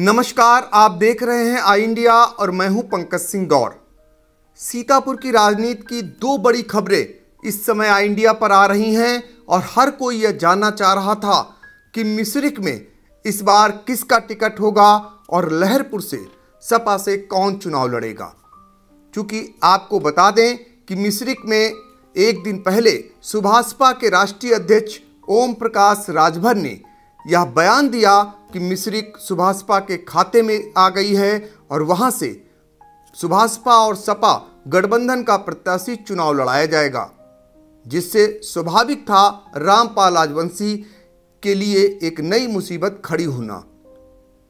नमस्कार, आप देख रहे हैं आई इंडिया और मैं हूं पंकज सिंह गौर। सीतापुर की राजनीति की दो बड़ी खबरें इस समय आई इंडिया पर आ रही हैं और हर कोई यह जानना चाह रहा था कि मिश्रिख में इस बार किसका टिकट होगा और लहरपुर से सपा से कौन चुनाव लड़ेगा। क्योंकि आपको बता दें कि मिश्रिख में एक दिन पहले सुभाषपा के राष्ट्रीय अध्यक्ष ओम प्रकाश राजभर ने यह बयान दिया कि मिश्रिख सुभाषपा के खाते में आ गई है और वहां से सुभाषपा और सपा गठबंधन का प्रत्याशी चुनाव लड़ाया जाएगा, जिससे स्वाभाविक था रामपाल राजवंशी के लिए एक नई मुसीबत खड़ी होना।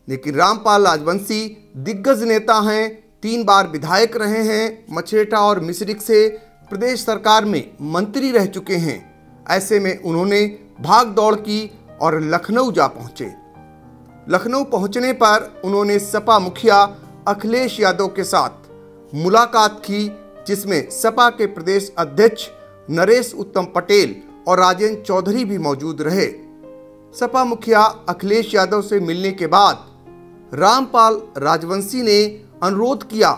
लेकिन रामपाल राजवंशी दिग्गज नेता हैं, 3 बार विधायक रहे हैं, मछेटा और मिश्रिख से प्रदेश सरकार में मंत्री रह चुके हैं। ऐसे में उन्होंने भाग दौड़ की और लखनऊ जा पहुंचे। लखनऊ पहुंचने पर उन्होंने सपा मुखिया अखिलेश यादव के साथ मुलाकात की, जिसमें सपा के प्रदेश अध्यक्ष नरेश उत्तम पटेल और राजेंद्र चौधरी भी मौजूद रहे। सपा मुखिया अखिलेश यादव से मिलने के बाद रामपाल राजवंशी ने अनुरोध किया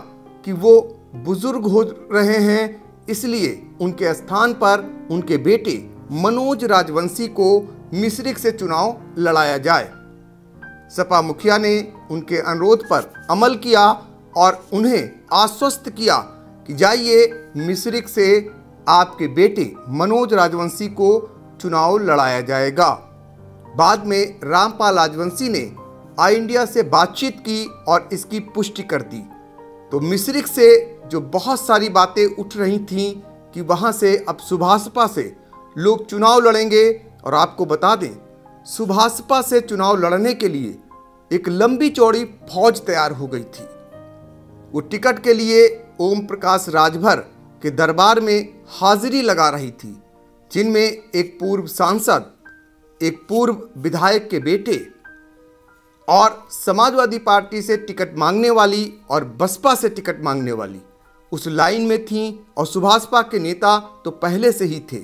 कि वो बुजुर्ग हो रहे हैं, इसलिए उनके स्थान पर उनके बेटे मनोज राजवंशी को मिश्रिख से चुनाव लड़ाया जाए। सपा मुखिया ने उनके अनुरोध पर अमल किया और उन्हें आश्वस्त किया कि जाइए, मिश्रिख से आपके बेटे मनोज राजवंशी को चुनाव लड़ाया जाएगा। बाद में रामपाल राजवंशी ने आई इंडिया से बातचीत की और इसकी पुष्टि कर दी। तो मिश्रिख से जो बहुत सारी बातें उठ रही थीं कि वहां से अब सुभाषपा से लोग चुनाव लड़ेंगे, और आपको बता दें सुभाषपा से चुनाव लड़ने के लिए एक लंबी चौड़ी फौज तैयार हो गई थी। वो टिकट के लिए ओम प्रकाश राजभर के दरबार में हाजिरी लगा रही थी, जिनमें एक पूर्व सांसद, एक पूर्व विधायक के बेटे और समाजवादी पार्टी से टिकट मांगने वाली और बसपा से टिकट मांगने वाली उस लाइन में थीं, और सुभाषपा के नेता तो पहले से ही थे।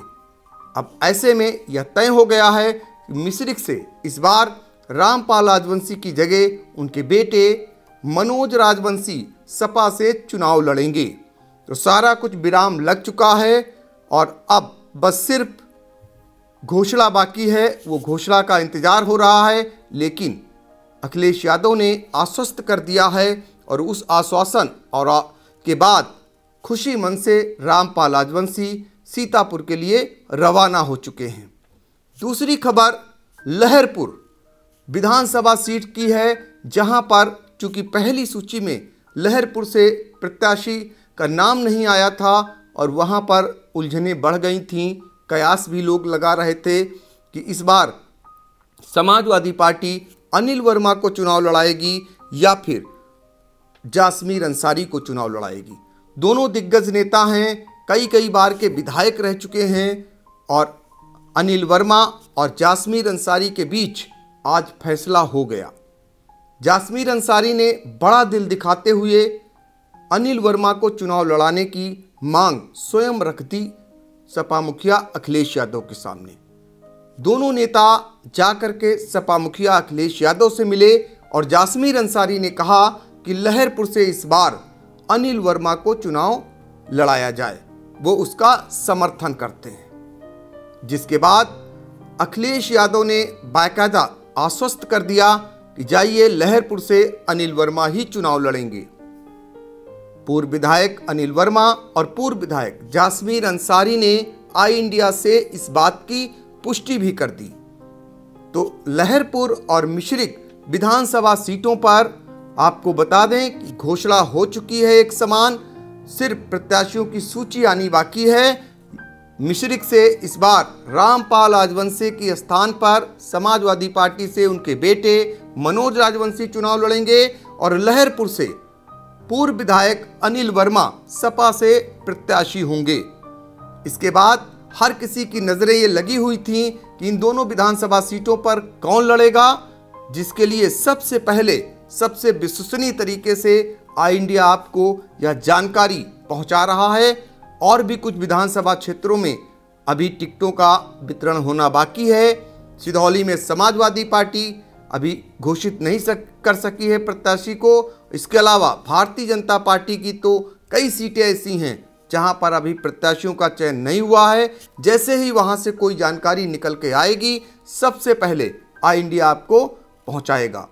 अब ऐसे में यह तय हो गया है कि मिश्रिख से इस बार रामपाल राजवंशी की जगह उनके बेटे मनोज राजवंशी सपा से चुनाव लड़ेंगे। तो सारा कुछ विराम लग चुका है और अब बस सिर्फ घोषणा बाकी है। वो घोषणा का इंतजार हो रहा है, लेकिन अखिलेश यादव ने आश्वस्त कर दिया है और उस आश्वासन और के बाद खुशी मन से रामपाल राजवंशी सीतापुर के लिए रवाना हो चुके हैं। दूसरी खबर लहरपुर विधानसभा सीट की है, जहां पर चूंकि पहली सूची में लहरपुर से प्रत्याशी का नाम नहीं आया था और वहां पर उलझनें बढ़ गई थीं। कयास भी लोग लगा रहे थे कि इस बार समाजवादी पार्टी अनिल वर्मा को चुनाव लड़ाएगी या फिर जासमीर अंसारी को चुनाव लड़ाएगी। दोनों दिग्गज नेता हैं, कई बार के विधायक रह चुके हैं, और अनिल वर्मा और जासमीर अंसारी के बीच आज फैसला हो गया। जासमीर अंसारी ने बड़ा दिल दिखाते हुए अनिल वर्मा को चुनाव लड़ाने की मांग स्वयं रख दी सपा मुखिया अखिलेश यादव के सामने। दोनों नेता जाकर के सपा मुखिया अखिलेश यादव से मिले और जासमीर अंसारी ने कहा कि लहरपुर से इस बार अनिल वर्मा को चुनाव लड़ाया जाए, वो उसका समर्थन करते हैं। जिसके बाद अखिलेश यादव ने बाकायदा आश्वस्त कर दिया कि जाइए, लहरपुर से अनिल वर्मा ही चुनाव लड़ेंगे। पूर्व विधायक अनिल वर्मा और पूर्व विधायक जासमीर अंसारी ने आई इंडिया से इस बात की पुष्टि भी कर दी। तो लहरपुर और मिश्रिख विधानसभा सीटों पर आपको बता दें कि घोषणा हो चुकी है एक समान, सिर्फ प्रत्याशियों की सूची आनी बाकी है। मिश्रिख से इस बार रामपाल राजवंशी के स्थान पर समाजवादी पार्टी से उनके बेटे मनोज राजवंशी चुनाव लड़ेंगे और लहरपुर से पूर्व विधायक अनिल वर्मा सपा से प्रत्याशी होंगे। इसके बाद हर किसी की नजरें ये लगी हुई थीं कि इन दोनों विधानसभा सीटों पर कौन लड़ेगा, जिसके लिए सबसे पहले सबसे विश्वसनीय तरीके से आई इंडिया आपको यह जानकारी पहुंचा रहा है। और भी कुछ विधानसभा क्षेत्रों में अभी टिकटों का वितरण होना बाकी है। सिधौली में समाजवादी पार्टी, अभी घोषित नहीं कर सकी है प्रत्याशी को। इसके अलावा भारतीय जनता पार्टी की तो कई सीटें ऐसी हैं जहां पर अभी प्रत्याशियों का चयन नहीं हुआ है। जैसे ही वहां से कोई जानकारी निकल के आएगी, सबसे पहले आई इंडिया आपको पहुंचाएगा।